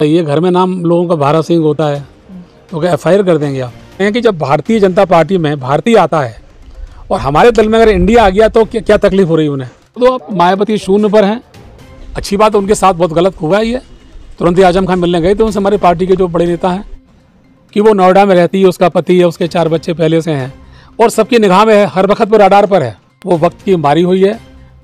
ये घर में नाम लोगों का भारत सिंह होता है तो क्या FIR कर देंगे आप? कि जब भारतीय जनता पार्टी में भारतीय आता है और हमारे दल में अगर इंडिया आ गया तो क्या तकलीफ हो रही है उन्हें? तो अब मायावती शून्य पर हैं। अच्छी बात, उनके साथ बहुत गलत हुआ है। ये तुरंत ही आजम खान मिलने गए थे उनसे, हमारी पार्टी के जो बड़े नेता हैं, कि वो नोएडा में रहती है, उसका पति है, उसके 4 बच्चे पहले से हैं और सबकी निगाह में है, हर वक्त पर रडार पर है। वो वक्त की मारी हुई है।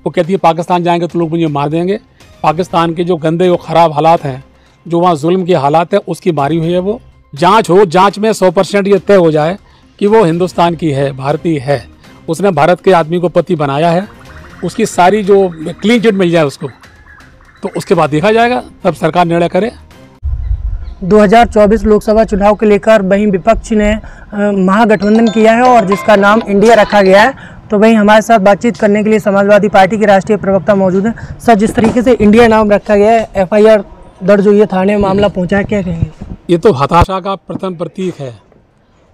वो कहती है पाकिस्तान जाएंगे तो लोग मुझे मार देंगे। पाकिस्तान के जो गंदे और ख़राब हालात हैं, जो वहाँ जुल्म के हालात है, उसकी मारी हुई है। वो जांच हो, जांच में 100% ये तय हो जाए कि वो हिंदुस्तान की है, भारतीय है, उसने भारत के आदमी को पति बनाया है, उसकी सारी जो क्लीन चिट मिल जाए उसको, तो उसके बाद देखा जाएगा, तब सरकार निर्णय करे। 2024 लोकसभा चुनाव को लेकर वहीं विपक्ष ने महागठबंधन किया है और जिसका नाम इंडिया रखा गया है। तो वहीं हमारे साथ बातचीत करने के लिए समाजवादी पार्टी के राष्ट्रीय प्रवक्ता मौजूद हैं। सर, जिस तरीके से इंडिया नाम रखा गया है, FIR दर्ज हुई है, थाने में मामला पहुंचा है, क्या कहेंगे? ये तो हताशा का प्रथम प्रतीक है।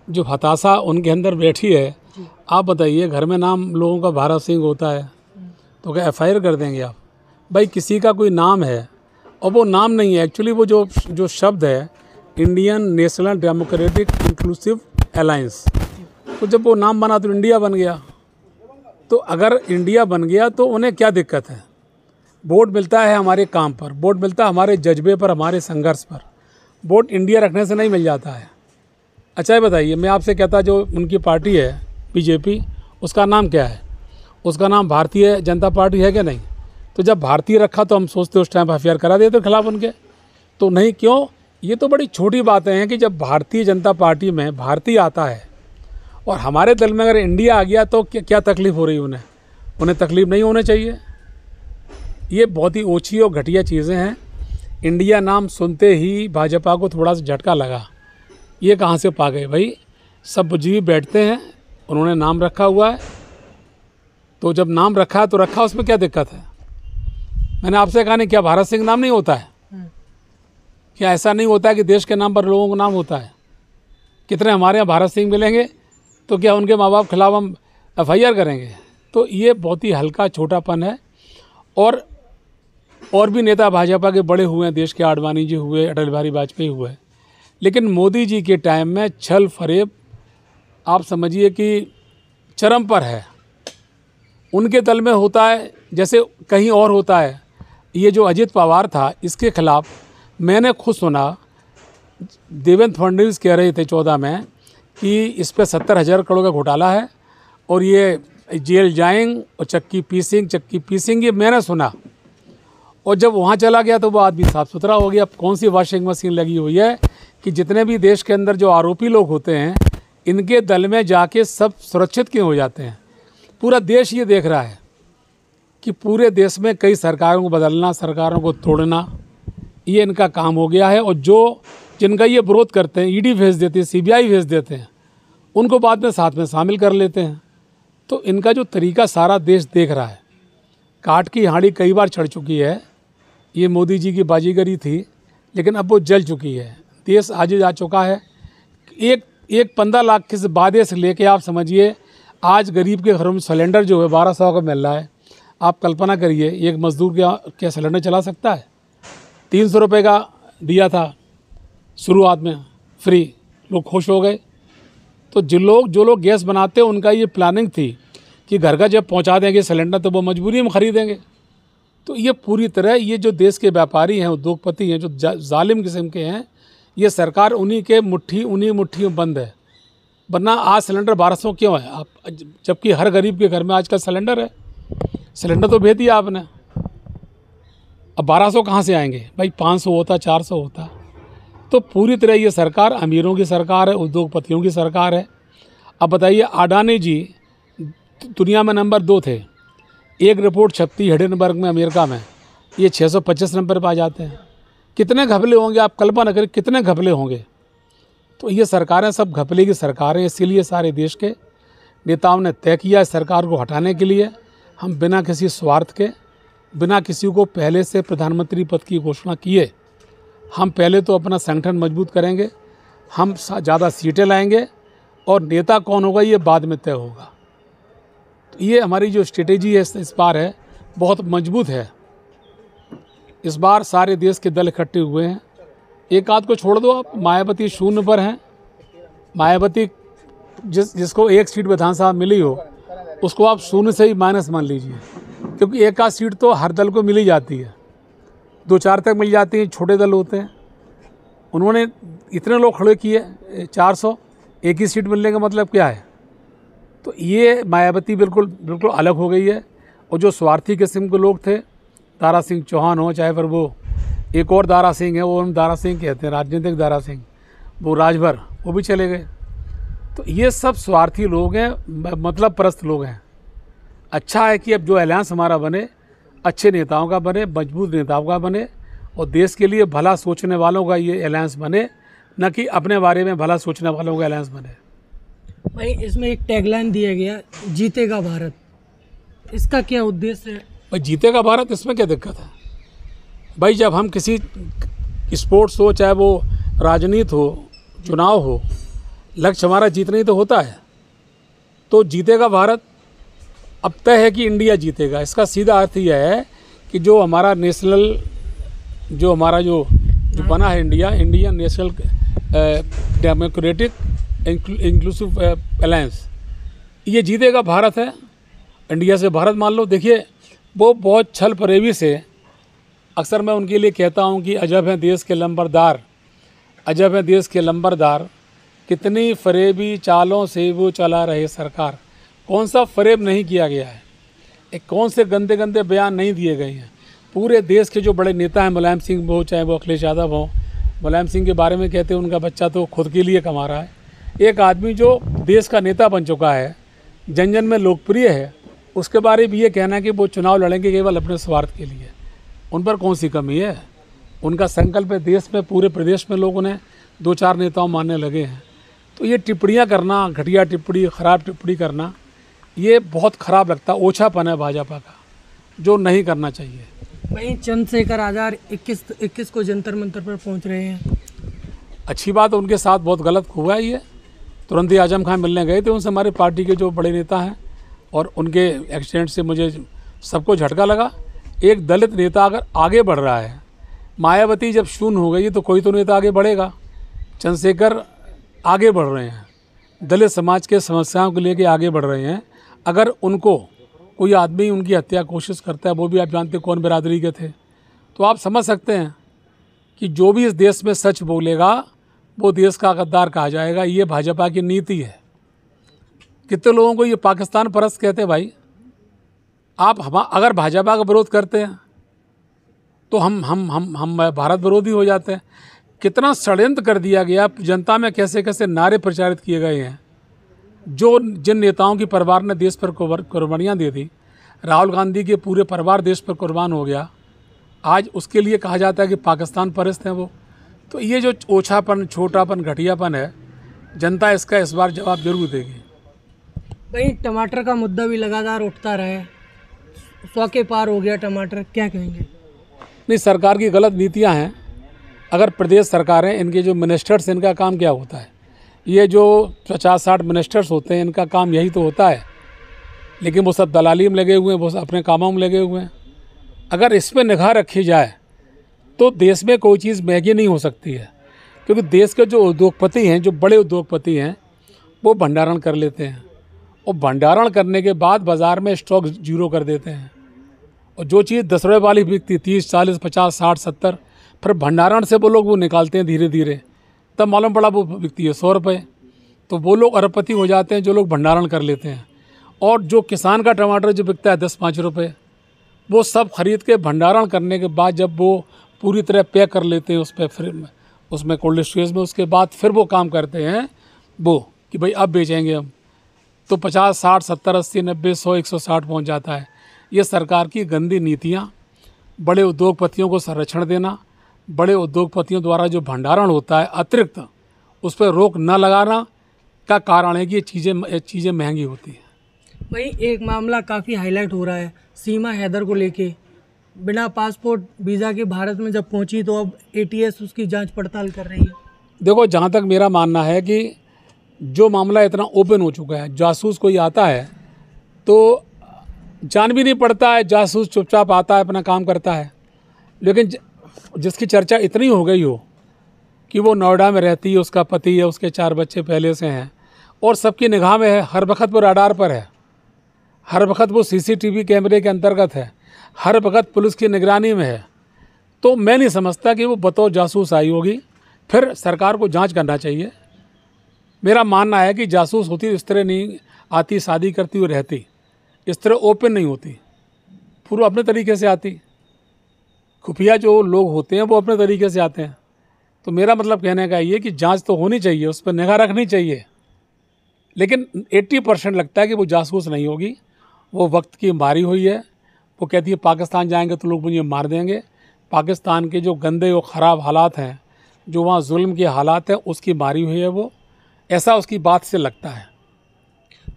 जो हताशा उनके अंदर बैठी है, आप बताइए, घर में नाम लोगों का भारत सिंह होता है तो क्या FIR कर देंगे आप? भाई, किसी का कोई नाम है और वो नाम नहीं है, एक्चुअली वो जो शब्द है Indian national democratic inclusive alliance, तो जब वो नाम बना तो इंडिया बन गया। तो अगर इंडिया बन गया तो उन्हें क्या दिक्कत है? वोट मिलता है हमारे काम पर, वोट मिलता है हमारे जज्बे पर, हमारे संघर्ष पर। वोट इंडिया रखने से नहीं मिल जाता है। अच्छा, ये बताइए, मैं आपसे कहता, जो उनकी पार्टी है BJP, उसका नाम क्या है? उसका नाम भारतीय जनता पार्टी है क्या? नहीं। तो जब भारतीय रखा तो हम सोचते उस टाइम FIR करा देते खिलाफ उनके, तो नहीं। क्यों? ये तो बड़ी छोटी बातें हैं कि जब भारतीय जनता पार्टी में भारतीय आता है और हमारे दल में अगर इंडिया आ गया तो क्या तकलीफ हो रही है उन्हें? उन्हें तकलीफ नहीं होनी चाहिए। ये बहुत ही ओछी और घटिया चीज़ें हैं। इंडिया नाम सुनते ही भाजपा को थोड़ा सा झटका लगा। ये कहाँ से पा गए भाई? सब बुद्धिजीवी बैठते हैं, उन्होंने नाम रखा हुआ है, तो जब नाम रखा है तो रखा, उसमें क्या दिक्कत है? मैंने आपसे कहा नहीं, क्या भारत सिंह नाम नहीं होता है? क्या ऐसा नहीं होता है कि देश के नाम पर लोगों को नाम होता है? कितने हमारे यहाँ भारत सिंह मिलेंगे तो क्या उनके माँ बाप खिलाफ हम FIR करेंगे? तो ये बहुत ही हल्का छोटापन है। और भी नेता भाजपा के बड़े हुए हैं, देश के आडवाणी जी हुए, अटल बिहारी वाजपेयी हुए, लेकिन मोदी जी के टाइम में छल फरेब, आप समझिए कि चरम पर है। उनके दल में होता है जैसे कहीं और होता है। ये जो अजित पवार था, इसके खिलाफ मैंने खुद सुना, देवेंद्र फडणवीस कह रहे थे 14 में कि इस पर 70,000 करोड़ का घोटाला है और ये जेल जाएंगे और चक्की पीसेंगे, मैंने सुना। और जब वहाँ चला गया तो वो आदमी साफ सुथरा हो गया। अब कौन सी वॉशिंग मशीन लगी हुई है कि जितने भी देश के अंदर जो आरोपी लोग होते हैं, इनके दल में जाके सब सुरक्षित क्यों हो जाते हैं? पूरा देश ये देख रहा है कि पूरे देश में कई सरकारों को बदलना, सरकारों को तोड़ना, ये इनका काम हो गया है। और जिनका ये विरोध करते हैं, ED भेज देते हैं, CBI भेज देते हैं, उनको बाद में साथ में शामिल कर लेते हैं। तो इनका जो तरीका सारा देश देख रहा है। काट की हांडी कई बार चढ़ चुकी है। ये मोदी जी की बाजीगरी थी, लेकिन अब वो जल चुकी है। देश आज जा चुका है। एक 15 लाख के वादे से लेके आप समझिए, आज गरीब के घरों में सिलेंडर जो है 1200 का मिल रहा है। आप कल्पना करिए, एक मजदूर क्या सिलेंडर चला सकता है? 300 रुपये का दिया था शुरुआत में फ्री, लोग खुश हो गए। तो जो लोग गैस बनाते हैं, उनका ये प्लानिंग थी कि घर का जब पहुंचा देंगे सिलेंडर तो वो मजबूरी में ख़रीदेंगे। तो ये पूरी तरह, ये जो देश के व्यापारी हैं, उद्योगपति हैं, जो जालिम किस्म के हैं, ये सरकार उन्हीं मुट्ठियों बंद है। वरना आज सिलेंडर 1200 क्यों है? आप जबकि हर गरीब के घर में आजकल सिलेंडर है। सिलेंडर तो भेज दिया आपने, अब 1200 कहाँ से आएंगे भाई? 500 होता, 400 होता। तो पूरी तरह ये सरकार अमीरों की सरकार है, उद्योगपतियों की सरकार है। अब बताइए, अडानी जी दुनिया में नंबर 2 थे। एक रिपोर्ट छपती हिडेनबर्ग में, अमेरिका में, ये 625 नंबर पर आ जाते हैं। कितने घपले होंगे? आप कल्पना करें कितने घपले होंगे। तो ये सरकारें सब घपले की सरकारें। इसीलिए सारे देश के नेताओं ने तय किया इस सरकार को हटाने के लिए। हम बिना किसी स्वार्थ के, बिना किसी को पहले से प्रधानमंत्री पद की घोषणा किए, हम पहले तो अपना संगठन मजबूत करेंगे, हम ज़्यादा सीटें लाएंगे और नेता कौन होगा ये बाद में तय होगा। तो ये हमारी जो स्ट्रेटेजी है इस बार है, बहुत मजबूत है। इस बार सारे देश के दल इकट्ठे हुए हैं एक आध को छोड़ दो आप, मायावती शून्य पर हैं। मायावती जिसको एक सीट विधानसभा मिली हो उसको आप शून्य से ही माइनस मान लीजिए, क्योंकि एक आध सीट तो हर दल को मिल ही जाती है, 2-4 तक मिल जाती है, छोटे दल होते हैं। उन्होंने इतने लोग खड़े किए, 400, एक ही सीट मिलने का मतलब क्या है? तो ये मायावती बिल्कुल बिल्कुल अलग हो गई है। और जो स्वार्थी किस्म के लोग थे, दारा सिंह चौहान हो, चाहे फिर वो एक और दारा सिंह है, वो हम दारा सिंह कहते हैं, राजनीतिक दारा सिंह, वो राजभर, वो भी चले गए। तो ये सब स्वार्थी लोग हैं, मतलब परस्त लोग हैं। अच्छा है कि अब जो अलायंस हमारा बने, अच्छे नेताओं का बने, मजबूत नेताओं का बने, और देश के लिए भला सोचने वालों का ये अलायंस बने, न कि अपने बारे में भला सोचने वालों का अलायंस बने। भाई इसमें एक टैगलाइन दिया गया, जीतेगा भारत, इसका क्या उद्देश्य है? भाई जीतेगा भारत, इसमें क्या दिक्कत है? भाई जब हम किसी स्पोर्ट्स हो, चाहे वो राजनीति हो, चुनाव हो, लक्ष्य हमारा जीतना ही तो होता है। तो जीतेगा भारत, अब तय है कि इंडिया जीतेगा। इसका सीधा अर्थ यह है कि जो हमारा नेशनल, जो हमारा जो बना है Indian national democratic inclusive alliance, ये जीतेगा भारत है। इंडिया से भारत मान लो। देखिए वो बहुत छल फरेबी से, अक्सर मैं उनके लिए कहता हूँ कि अजब है देश के लंबरदार, अजब है देश के लंबरदार, कितनी फरेबी चालों से वो चला रहे सरकार। कौन सा फरेब नहीं किया गया है, एक कौन से गंदे गंदे बयान नहीं दिए गए हैं। पूरे देश के जो बड़े नेता हैं, मुलायम सिंह हो, चाहे वो अखिलेश यादव हो, मुलायम सिंह के बारे में कहते हैं उनका बच्चा तो खुद के लिए कमा रहा है। एक आदमी जो देश का नेता बन चुका है, जन जन में लोकप्रिय है, उसके बारे में ये कहना कि वो चुनाव लड़ेंगे केवल अपने स्वार्थ के लिए, उन पर कौन सी कमी है? उनका संकल्प है देश में, पूरे प्रदेश में लोग उन्हें 2-4 नेताओं मानने लगे हैं। तो ये टिप्पणियाँ करना, घटिया टिप्पणी, ख़राब टिप्पणी करना, ये बहुत ख़राब लगता है। ओछापन है भाजपा का, जो नहीं करना चाहिए। वहीं चंद्रशेखर आज़ाद 21 को जंतर मंतर पर पहुंच रहे हैं। अच्छी बात है, उनके साथ बहुत गलत हुआ है ये। तुरंत ही आजम खान मिलने गए थे उनसे, हमारे पार्टी के जो बड़े नेता हैं, और उनके एक्सीडेंट से मुझे सबको झटका लगा। एक दलित नेता अगर आगे बढ़ रहा है, मायावती जब शून्य हो गई तो कोई तो नेता आगे बढ़ेगा। चंद्रशेखर आगे बढ़ रहे हैं, दलित समाज के समस्याओं को लेके आगे बढ़ रहे हैं। अगर उनको कोई आदमी उनकी हत्या कोशिश करता है, वो भी आप जानते कौन बिरादरी के थे, तो आप समझ सकते हैं कि जो भी इस देश में सच बोलेगा वो देश का गद्दार कहा जाएगा। ये भाजपा की नीति है। कितने लोगों को ये पाकिस्तान परस्त कहते हैं। भाई आप अगर भाजपा का विरोध करते हैं तो हम भारत विरोधी हो जाते हैं। कितना षड्यंत्र कर दिया गया, जनता में कैसे कैसे नारे प्रचारित किए गए हैं। जिन नेताओं की परिवार ने देश पर कुर्बानियाँ दे दी, राहुल गांधी के पूरे परिवार देश पर कुर्बान हो गया, आज उसके लिए कहा जाता है कि पाकिस्तान परस्त हैं वो। तो ये जो ओछापन, छोटापन, घटियापन है, जनता इसका इस बार जवाब जरूर देगी। भाई टमाटर का मुद्दा भी लगातार उठता रहा है, 100 के पार हो गया टमाटर, क्या कहेंगे? नहीं, सरकार की गलत नीतियां हैं। अगर प्रदेश सरकारें, इनके जो मिनिस्टर्स, इनका काम क्या होता है? ये जो 50-60 मिनिस्टर्स होते हैं, इनका काम यही तो होता है, लेकिन वो सब दलाली में लगे हुए हैं, वो सब अपने कामों में लगे हुए हैं। अगर इस पर निगाह रखी जाए तो देश में कोई चीज़ महंगी नहीं हो सकती है, क्योंकि देश के जो उद्योगपति हैं, जो बड़े उद्योगपति हैं, वो भंडारण कर लेते हैं, और भंडारण करने के बाद बाज़ार में स्टॉक जीरो कर देते हैं। और जो चीज़ 10 रुपये वाली बिकती, 30, 40, 50, 60, 70, फिर भंडारण से वो लोग वो निकालते हैं धीरे धीरे, तब मालूम पड़ा वो बिकती है 100 रुपये। तो वो लोग अरबपति हो जाते हैं जो लोग भंडारण कर लेते हैं। और जो किसान का टमाटर जो बिकता है 10-5 रुपये, वो सब खरीद के भंडारण करने के बाद जब वो पूरी तरह पैक कर लेते हैं उस पर, फिर उसमें कोल्ड स्टोरेज में, उसके बाद फिर वो काम करते हैं वो कि भाई अब बेचेंगे हम, तो 50, 60, 70, 80, 90, 100, 160 पहुँच जाता है। ये सरकार की गंदी नीतियाँ। बड़े उद्योगपतियों को संरक्षण देना, बड़े उद्योगपतियों द्वारा जो भंडारण होता है अतिरिक्त, उस पर रोक न लगाना का कारण है कि ये चीज़ें महंगी होती हैं। वही एक मामला काफ़ी हाईलाइट हो रहा है, सीमा हैदर को लेके। बिना पासपोर्ट वीज़ा के भारत में जब पहुंची तो अब ATS उसकी जांच पड़ताल कर रही है। देखो, जहाँ तक मेरा मानना है कि जो मामला इतना ओपन हो चुका है, जासूस कोई आता है तो जान भी नहीं पड़ता है, जासूस चुपचाप आता है, अपना काम करता है। लेकिन जिसकी चर्चा इतनी हो गई हो कि वो नोएडा में रहती है, उसका पति है, उसके 4 बच्चे पहले से हैं और सबकी निगाह में है, हर वक्त वो राडार पर है, हर वक्त वो सीसीटीवी कैमरे के अंतर्गत है, हर वक्त पुलिस की निगरानी में है। तो मैं नहीं समझता कि वो बतौर जासूस आई होगी। फिर सरकार को जांच करना चाहिए। मेरा मानना है कि जासूस होती इस तरह नहीं आती, शादी करती हुई रहती, इस तरह ओपन नहीं होती, पूरा अपने तरीके से आती। खुफिया जो लोग होते हैं वो अपने तरीके से आते हैं। तो मेरा मतलब कहने का ये कि जांच तो होनी चाहिए, उस पर निगाह रखनी चाहिए, लेकिन 80% लगता है कि वो जासूस नहीं होगी, वो वक्त की मारी हुई है। वो कहती है पाकिस्तान जाएंगे तो लोग मुझे मार देंगे। पाकिस्तान के जो गंदे और ख़राब हालात हैं, जो वहाँ जुल्म के हालात हैं, उसकी मारी हुई है वो, ऐसा उसकी बात से लगता है।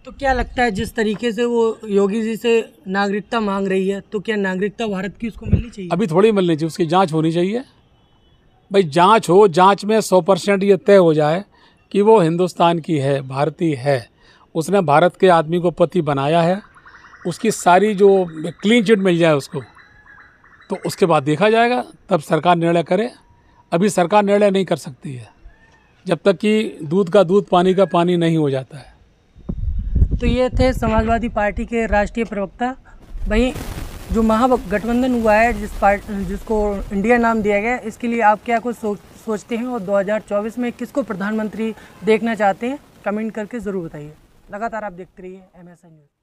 तो क्या लगता है जिस तरीके से वो योगी जी से नागरिकता मांग रही है, तो क्या नागरिकता भारत की उसको मिलनी चाहिए? अभी थोड़ी मिलनी चाहिए, उसकी जांच होनी चाहिए। भाई जांच हो, जांच में 100% ये तय हो जाए कि वो हिंदुस्तान की है, भारतीय है, उसने भारत के आदमी को पति बनाया है, उसकी सारी जो क्लीन चिट मिल जाए उसको, तो उसके बाद देखा जाएगा, तब सरकार निर्णय करे। अभी सरकार निर्णय नहीं कर सकती है जब तक कि दूध का दूध, पानी का पानी नहीं हो जाता है। तो ये थे समाजवादी पार्टी के राष्ट्रीय प्रवक्ता। वहीं जो महागठबंधन हुआ है, जिसको इंडिया नाम दिया गया, इसके लिए आप क्या कुछ सोचते हैं और 2024 में किसको प्रधानमंत्री देखना चाहते हैं? कमेंट करके ज़रूर बताइए। लगातार आप देखते रहिए MSN न्यूज़।